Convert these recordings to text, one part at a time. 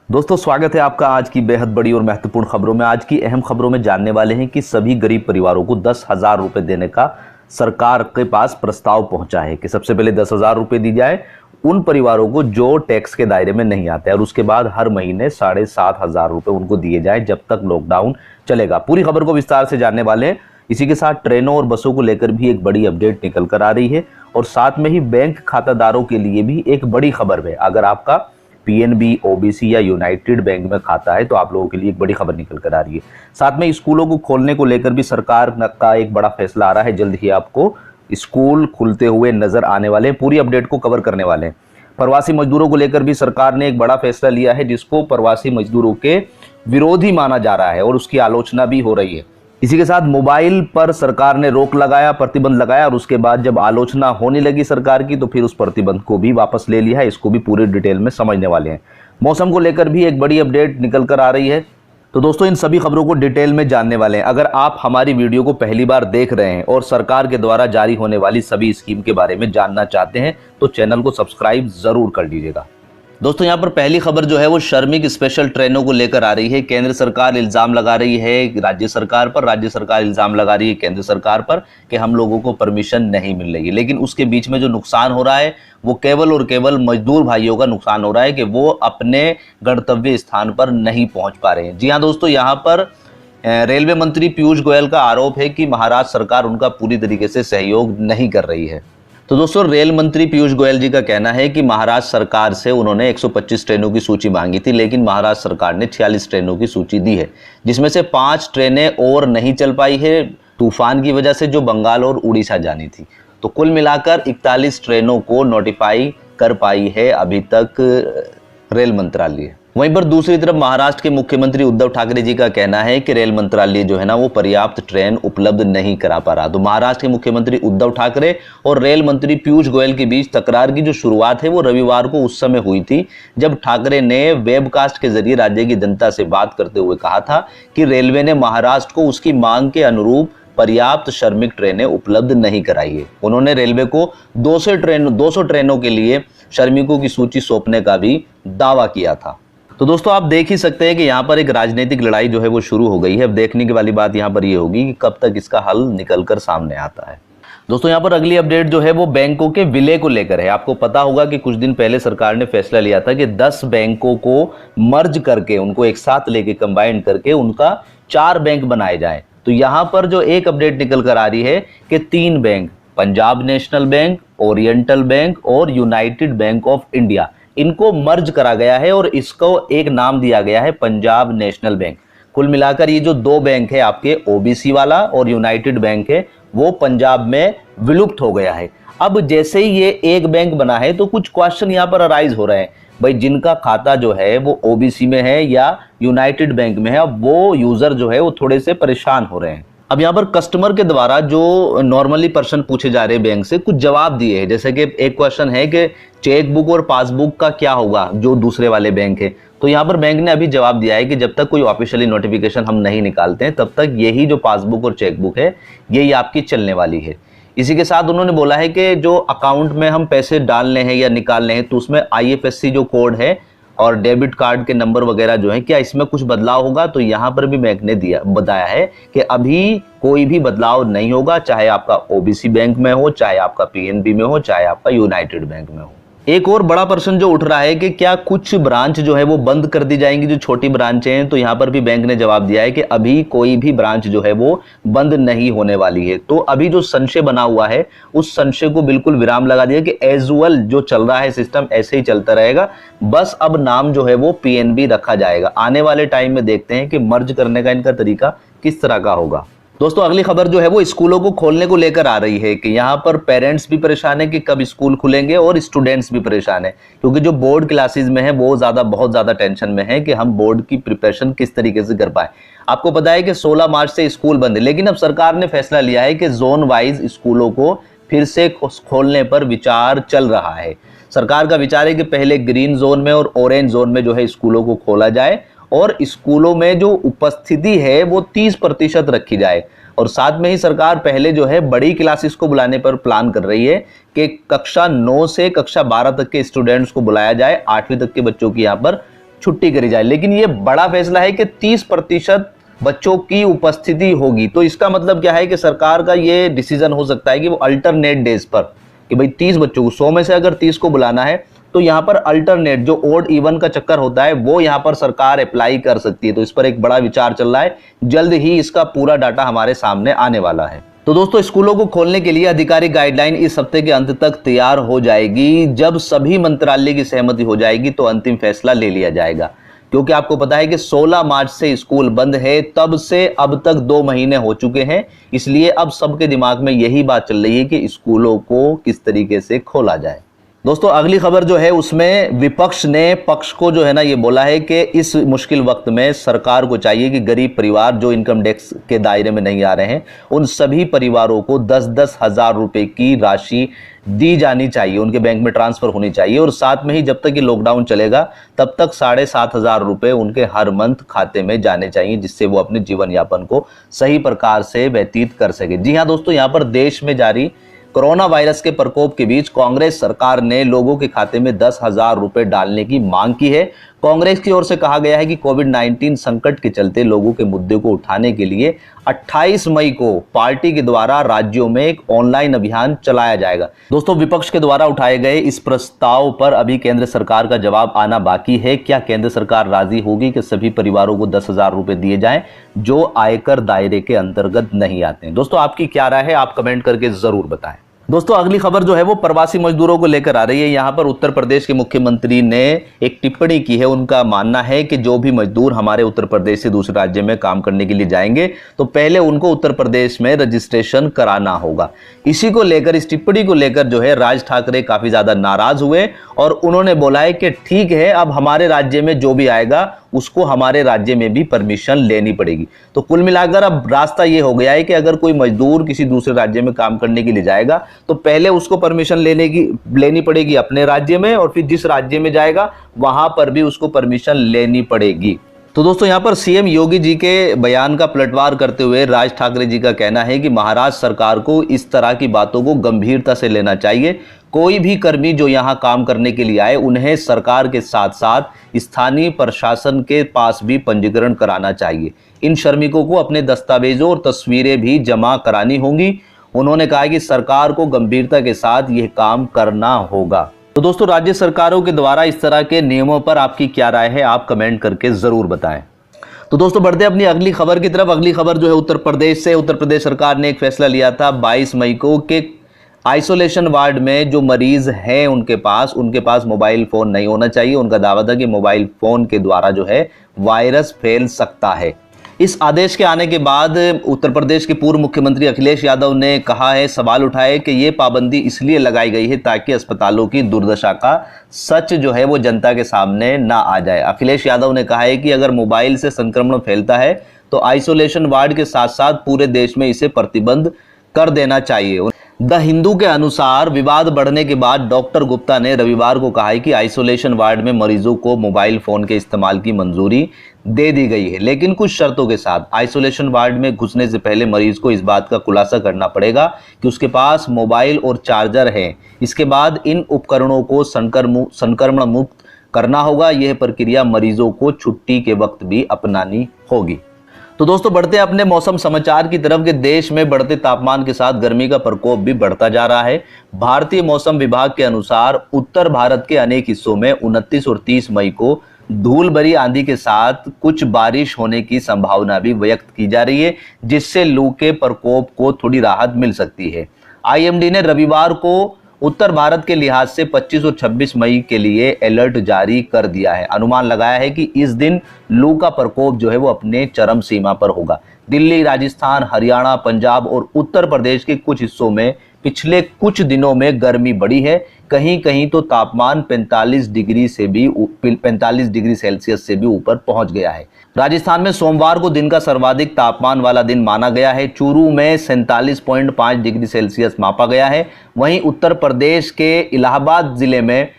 दोस्तों स्वागत है आपका आज की बेहद बड़ी और महत्वपूर्ण खबरों में। आज की अहम खबरों में जानने वाले हैं कि सभी गरीब परिवारों को 10,000 रुपए देने का सरकार के पास प्रस्ताव पहुंचा है कि सबसे पहले 10,000 रुपए दी जाए उन परिवारों को जो टैक्स के दायरे में नहीं आते और उसके बाद हर महीने 7,500 रुपए उनको दिए जाए जब तक लॉकडाउन चलेगा। पूरी खबर को विस्तार से जानने वाले हैं। इसी के साथ ट्रेनों और बसों को लेकर भी एक बड़ी अपडेट निकल कर आ रही है और साथ में ही बैंक खातादारों के लिए भी एक बड़ी खबर है। अगर आपका पीएनबी, ओबीसी या यूनाइटेड बैंक में खाता है तो आप लोगों के लिए एक बड़ी खबर निकल कर आ रही है। साथ में स्कूलों को खोलने को लेकर भी सरकार का एक बड़ा फैसला आ रहा है। जल्द ही आपको स्कूल खुलते हुए नजर आने वाले हैं। पूरी अपडेट को कवर करने वाले हैं। प्रवासी मजदूरों को लेकर भी सरकार ने एक बड़ा फैसला लिया है जिसको प्रवासी मजदूरों के विरोधी माना जा रहा है और उसकी आलोचना भी हो रही है। इसी के साथ मोबाइल पर सरकार ने रोक लगाया, प्रतिबंध लगाया और उसके बाद जब आलोचना होने लगी सरकार की तो फिर उस प्रतिबंध को भी वापस ले लिया है। इसको भी पूरी डिटेल में समझने वाले हैं। मौसम को लेकर भी एक बड़ी अपडेट निकल कर आ रही है। तो दोस्तों इन सभी खबरों को डिटेल में जानने वाले हैं। अगर आप हमारी वीडियो को पहली बार देख रहे हैं और सरकार के द्वारा जारी होने वाली सभी स्कीम के बारे में जानना चाहते हैं तो चैनल को सब्सक्राइब जरूर कर लीजिएगा। दोस्तों यहाँ पर पहली खबर जो है वो श्रमिक स्पेशल ट्रेनों को लेकर आ रही है। केंद्र सरकार इल्जाम लगा रही है राज्य सरकार पर, राज्य सरकार इल्जाम लगा रही है केंद्र सरकार पर कि हम लोगों को परमिशन नहीं मिल रही है। लेकिन उसके बीच में जो नुकसान हो रहा है वो केवल और केवल मजदूर भाइयों का नुकसान हो रहा है कि वो अपने गंतव्य स्थान पर नहीं पहुंच पा रहे हैं। जी हाँ दोस्तों, यहाँ पर रेलवे मंत्री पीयूष गोयल का आरोप है कि महाराष्ट्र सरकार उनका पूरी तरीके से सहयोग नहीं कर रही है। तो दोस्तों रेल मंत्री पीयूष गोयल जी का कहना है कि महाराष्ट्र सरकार से उन्होंने 125 ट्रेनों की सूची मांगी थी लेकिन महाराष्ट्र सरकार ने 46 ट्रेनों की सूची दी है जिसमें से 5 ट्रेनें और नहीं चल पाई है तूफान की वजह से जो बंगाल और उड़ीसा जानी थी। तो कुल मिलाकर 41 ट्रेनों को नोटिफाई कर पाई है अभी तक रेल मंत्रालय। वहीं पर दूसरी तरफ महाराष्ट्र के मुख्यमंत्री उद्धव ठाकरे जी का कहना है कि रेल मंत्रालय जो है ना वो पर्याप्त ट्रेन उपलब्ध नहीं करा पा रहा। तो महाराष्ट्र के मुख्यमंत्री उद्धव ठाकरे और रेल मंत्री पीयूष गोयल के बीच तकरार की जो शुरुआत है वो रविवार को उस समय हुई थी जब ठाकरे ने वेबकास्ट के जरिए राज्य की जनता से बात करते हुए कहा था कि रेलवे ने महाराष्ट्र को उसकी मांग के अनुरूप पर्याप्त श्रमिक ट्रेनें उपलब्ध नहीं कराई है। उन्होंने रेलवे को 200 ट्रेनों के लिए श्रमिकों की सूची सौंपने का भी दावा किया था। तो दोस्तों आप देख ही सकते हैं कि यहाँ पर एक राजनीतिक लड़ाई जो है वो शुरू हो गई है। अब देखने की वाली बात यहाँ पर ये होगी कि कब तक इसका हल निकलकर सामने आता है। दोस्तों यहाँ पर अगली अपडेट जो है वो बैंकों के विलय को लेकर है। आपको पता होगा कि कुछ दिन पहले सरकार ने फैसला लिया था कि 10 बैंकों को मर्ज करके उनको एक साथ लेके कंबाइन करके उनका 4 बैंक बनाए जाए। तो यहाँ पर जो एक अपडेट निकल कर आ रही है कि 3 bank, Punjab national bank, oriental bank और यूनाइटेड बैंक ऑफ इंडिया, इनको मर्ज करा गया है और इसको एक नाम दिया गया है पंजाब नेशनल बैंक। कुल मिलाकर ये जो 2 बैंक है आपके ओबीसी वाला और यूनाइटेड बैंक है वो पंजाब में विलुप्त हो गया है। अब जैसे ही ये एक बैंक बना है तो कुछ क्वेश्चन यहाँ पर अराइज हो रहे हैं। भाई जिनका खाता जो है वो ओबीसी में है या यूनाइटेड बैंक में है, अब वो यूजर जो है वो थोड़े से परेशान हो रहे हैं। अब यहाँ पर कस्टमर के द्वारा जो नॉर्मली प्रश्न पूछे जा रहे हैं बैंक से कुछ जवाब दिए हैं। जैसे कि एक क्वेश्चन है कि चेकबुक और पासबुक का क्या होगा जो दूसरे वाले बैंक है। तो यहाँ पर बैंक ने अभी जवाब दिया है कि जब तक कोई ऑफिशियली नोटिफिकेशन हम नहीं निकालते हैं तब तक यही जो पासबुक और चेकबुक है यही आपकी चलने वाली है। इसी के साथ उन्होंने बोला है कि जो अकाउंट में हम पैसे डालने हैं या निकालने हैं तो उसमें IFSC जो कोड है और डेबिट कार्ड के नंबर वगैरह जो है क्या इसमें कुछ बदलाव होगा। तो यहाँ पर भी बैंक ने बताया है कि अभी कोई भी बदलाव नहीं होगा, चाहे आपका ओबीसी बैंक में हो, चाहे आपका पीएनबी में हो, चाहे आपका यूनाइटेड बैंक में हो। एक और बड़ा प्रश्न जो उठ रहा है कि क्या कुछ ब्रांच जो है वो बंद कर दी जाएंगी, जो छोटी ब्रांचें हैं। तो यहाँ पर भी बैंक ने जवाब दिया है कि अभी कोई भी ब्रांच जो है वो बंद नहीं होने वाली है। तो अभी जो संशय बना हुआ है उस संशय को बिल्कुल विराम लगा दिया कि एजुअल जो चल रहा है सिस्टम ऐसे ही चलता रहेगा, बस अब नाम जो है वो पीएनबी रखा जाएगा। आने वाले टाइम में देखते हैं कि मर्ज करने का इनका तरीका किस तरह का होगा। दोस्तों अगली खबर जो है वो स्कूलों को खोलने को लेकर आ रही है कि यहाँ पर पेरेंट्स भी परेशान है कि कब स्कूल खुलेंगे और स्टूडेंट्स भी परेशान है क्योंकि जो बोर्ड क्लासेस में है वो बहुत ज्यादा टेंशन में है कि हम बोर्ड की प्रिपरेशन किस तरीके से कर पाए। आपको पता है कि 16 मार्च से स्कूल बंद है लेकिन अब सरकार ने फैसला लिया है कि जोन वाइज स्कूलों को फिर से खोलने पर विचार चल रहा है। सरकार का विचार है कि पहले ग्रीन जोन में और ऑरेंज जोन में जो है स्कूलों को खोला जाए और स्कूलों में जो उपस्थिति है वो 30% रखी जाए और साथ में ही सरकार पहले जो है बड़ी क्लासेस को बुलाने पर प्लान कर रही है कि कक्षा 9 से कक्षा 12 तक के स्टूडेंट्स को बुलाया जाए, 8वीं तक के बच्चों की यहाँ पर छुट्टी करी जाए। लेकिन ये बड़ा फैसला है कि 30% बच्चों की उपस्थिति होगी। तो इसका मतलब क्या है कि सरकार का ये डिसीजन हो सकता है कि वो अल्टरनेट डेज पर, कि भाई 30 बच्चों को 100 में से अगर 30 को बुलाना है तो यहाँ पर अल्टरनेट जो ओड इवन का चक्कर होता है वो यहाँ पर सरकार अप्लाई कर सकती है। तो इस पर एक बड़ा विचार चल रहा है, जल्द ही इसका पूरा डाटा हमारे सामने आने वाला है। तो दोस्तों, स्कूलों को खोलने के लिए आधिकारिक गाइडलाइन इस हफ्ते के अंत तक तैयार हो जाएगी। जब सभी मंत्रालय की सहमति हो जाएगी तो अंतिम फैसला ले लिया जाएगा, क्योंकि आपको पता है कि 16 मार्च से स्कूल बंद है, तब से अब तक 2 महीने हो चुके हैं। इसलिए अब सबके दिमाग में यही बात चल रही है कि स्कूलों को किस तरीके से खोला जाए। दोस्तों, अगली खबर जो है उसमें विपक्ष ने पक्ष को जो है ना ये बोला है कि इस मुश्किल वक्त में सरकार को चाहिए कि गरीब परिवार जो इनकम टैक्स के दायरे में नहीं आ रहे हैं उन सभी परिवारों को 10-10 हज़ार रुपए की राशि दी जानी चाहिए, उनके बैंक में ट्रांसफर होनी चाहिए। और साथ में ही जब तक ये लॉकडाउन चलेगा तब तक 7,500 रुपए उनके हर मंथ खाते में जाने चाहिए, जिससे वो अपने जीवन यापन को सही प्रकार से व्यतीत कर सके। जी हाँ दोस्तों, यहाँ पर देश में जारी कोरोना वायरस के प्रकोप के बीच कांग्रेस सरकार ने लोगों के खाते में 10,000 रुपए डालने की मांग की है। कांग्रेस की ओर से कहा गया है कि कोविड-19 संकट के चलते लोगों के मुद्दे को उठाने के लिए 28 मई को पार्टी के द्वारा राज्यों में एक ऑनलाइन अभियान चलाया जाएगा। दोस्तों, विपक्ष के द्वारा उठाए गए इस प्रस्ताव पर अभी केंद्र सरकार का जवाब आना बाकी है। क्या केंद्र सरकार राजी होगी कि सभी परिवारों को 10,000 रुपए दिए जाएं जो आयकर दायरे के अंतर्गत नहीं आते हैं? दोस्तों, आपकी क्या राय है? आप कमेंट करके जरूर बताएं। दोस्तों, अगली खबर जो है वो प्रवासी मजदूरों को लेकर आ रही है। यहाँ पर उत्तर प्रदेश के मुख्यमंत्री ने एक टिप्पणी की है। उनका मानना है कि जो भी मजदूर हमारे उत्तर प्रदेश से दूसरे राज्य में काम करने के लिए जाएंगे तो पहले उनको उत्तर प्रदेश में रजिस्ट्रेशन कराना होगा। इसी को लेकर, इस टिप्पणी को लेकर जो है राज ठाकरे काफी ज्यादा नाराज हुए और उन्होंने बोला है कि ठीक है, अब हमारे राज्य में जो भी आएगा उसको हमारे राज्य में भी परमिशन लेनी पड़ेगी। तो कुल मिलाकर अब रास्ता ये हो गया है कि अगर कोई मजदूर किसी दूसरे राज्य में काम करने के लिए जाएगा तो पहले उसको परमिशन लेनी पड़ेगी अपने राज्य में, और फिर जिस राज्य में जाएगा वहां पर भी उसको परमिशन लेनी पड़ेगी। तो दोस्तों, यहाँ पर सीएम योगी जी के बयान का पलटवार करते हुए राज ठाकरे जी का कहना है कि महाराष्ट्र सरकार को इस तरह की बातों को गंभीरता से लेना चाहिए। कोई भी कर्मी जो यहाँ काम करने के लिए आए उन्हें सरकार के साथ साथ स्थानीय प्रशासन के पास भी पंजीकरण कराना चाहिए। इन श्रमिकों को अपने दस्तावेजों और तस्वीरें भी जमा करानी होंगी। उन्होंने कहा कि सरकार को गंभीरता के साथ यह काम करना होगा। तो दोस्तों, राज्य सरकारों के द्वारा इस तरह के नियमों पर आपकी क्या राय है? आप कमेंट करके जरूर बताएं। तो दोस्तों, बढ़ते हैं अपनी अगली खबर की तरफ। अगली खबर जो है उत्तर प्रदेश से। उत्तर प्रदेश सरकार ने एक फैसला लिया था 22 मई को कि आइसोलेशन वार्ड में जो मरीज हैं उनके पास मोबाइल फोन नहीं होना चाहिए। उनका दावा था कि मोबाइल फोन के द्वारा जो है वायरस फैल सकता है। इस आदेश के आने के बाद उत्तर प्रदेश के पूर्व मुख्यमंत्री अखिलेश यादव ने कहा है, सवाल उठाए कि ये पाबंदी इसलिए लगाई गई है ताकि अस्पतालों की दुर्दशा का सच जो है वो जनता के सामने ना आ जाए। अखिलेश यादव ने कहा है कि अगर मोबाइल से संक्रमण फैलता है तो आइसोलेशन वार्ड के साथ साथ पूरे देश में इसे प्रतिबंध कर देना चाहिए। द हिंदू के अनुसार विवाद बढ़ने के बाद डॉक्टर गुप्ता ने रविवार को कहा है कि आइसोलेशन वार्ड में मरीजों को मोबाइल फोन के इस्तेमाल की मंजूरी दे दी गई है, लेकिन कुछ शर्तों के साथ। आइसोलेशन वार्ड में घुसने से पहले मरीज को इस बात का खुलासा करना पड़ेगा कि उसके पास मोबाइल और चार्जर है। इसके बाद इन उपकरणों को संक्रमण मुक्त करना होगा। यह प्रक्रिया मरीजों को छुट्टी के वक्त भी अपनानी होगी। तो दोस्तों, बढ़ते अपने मौसम समाचार की तरफ। के देश में बढ़ते तापमान के साथ गर्मी का प्रकोप भी बढ़ता जा रहा है। भारतीय मौसम विभाग के अनुसार उत्तर भारत के अनेक हिस्सों में 29 और 30 मई को धूल भरी आंधी के साथ कुछ बारिश होने की संभावना भी व्यक्त की जा रही है, जिससे लू के प्रकोप को थोड़ी राहत मिल सकती है। आईएमडी ने रविवार को उत्तर भारत के लिहाज से 25 और 26 मई के लिए अलर्ट जारी कर दिया है। अनुमान लगाया है कि इस दिन लू का प्रकोप जो है वो अपने चरम सीमा पर होगा। दिल्ली, राजस्थान, हरियाणा, पंजाब और उत्तर प्रदेश के कुछ हिस्सों में पिछले कुछ दिनों में गर्मी बढ़ी है। कहीं कहीं तो तापमान 45 डिग्री सेल्सियस से भी ऊपर पहुंच गया है। राजस्थान में सोमवार को दिन का सर्वाधिक तापमान वाला दिन माना गया है। चूरू में 47.5 डिग्री सेल्सियस मापा गया है। वहीं उत्तर प्रदेश के इलाहाबाद जिले में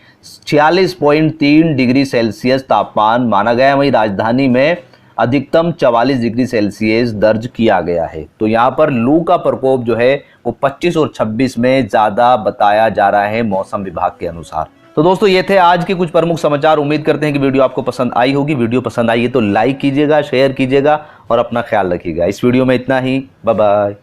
46.3 डिग्री सेल्सियस तापमान माना गया है। वहीं राजधानी में अधिकतम 44 डिग्री सेल्सियस दर्ज किया गया है। तो यहाँ पर लू का प्रकोप जो है वो 25 और 26 में ज्यादा बताया जा रहा है मौसम विभाग के अनुसार। तो दोस्तों ये थे आज के कुछ प्रमुख समाचार। उम्मीद करते हैं कि वीडियो आपको पसंद आई होगी। वीडियो पसंद आई है तो लाइक कीजिएगा, शेयर कीजिएगा और अपना ख्याल रखिएगा। इस वीडियो में इतना ही। Bye bye.